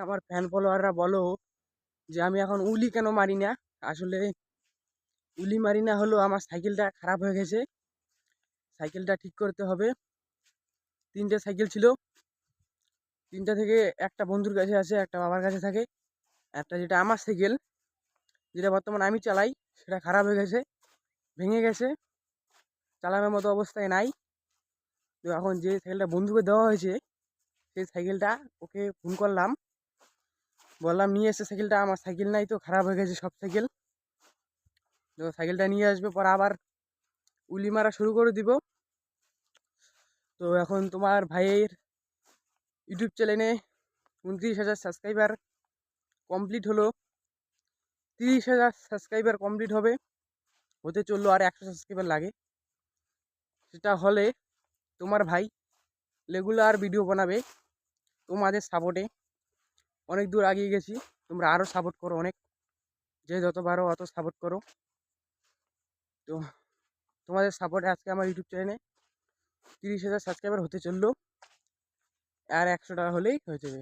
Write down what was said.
আমার ফ্যান ফলোয়াররা বলো যে আমি এখন উলি কেন মারি না। আসলে উলি মারি না হলো আমার সাইকেলটা খারাপ হয়ে গেছে, সাইকেলটা ঠিক করতে হবে। তিনটে সাইকেল ছিল, তিনটা থেকে একটা বন্ধুর কাছে আছে, একটা বাবার কাছে থাকে, একটা যেটা আমার সাইকেল, যেটা বর্তমানে আমি চালাই, সেটা খারাপ হয়ে গেছে, ভেঙে গেছে, চালানোর মতো অবস্থায় নাই। তো এখন যে সাইকেলটা বন্ধুকে দেওয়া হয়েছে সেই সাইকেলটা ওকে ফোন করলাম, বললাম নিয়ে এসে সাইকেলটা, আমার সাইকেল নাই তো, খারাপ হয়ে গেছে সব সাইকেল। তো সাইকেলটা নিয়ে আসবে, পর আবার উলি মারা শুরু করে দিব। তো এখন তোমার ভাইয়ের ইউটিউব চ্যানেলে 29,000 সাবস্ক্রাইবার কমপ্লিট হলো, 30,000 সাবস্ক্রাইবার কমপ্লিট হবে, হতে চললো আর 100 সাবস্ক্রাইবার লাগে। সেটা হলে তোমার ভাই রেগুলার ভিডিও বানাবে। তোমাদের সাপোর্টে অনেক দূর এগিয়ে গেছি, তোমরা আরও সাপোর্ট করো, অনেক, যে যত পারো অত সাপোর্ট করো। তো তোমাদের সাপোর্টে আজকে আমার ইউটিউব চ্যানেলে 30,000 সাবস্ক্রাইবার হতে চললো, আর 100 টাকা হলেই হয়ে যাবে।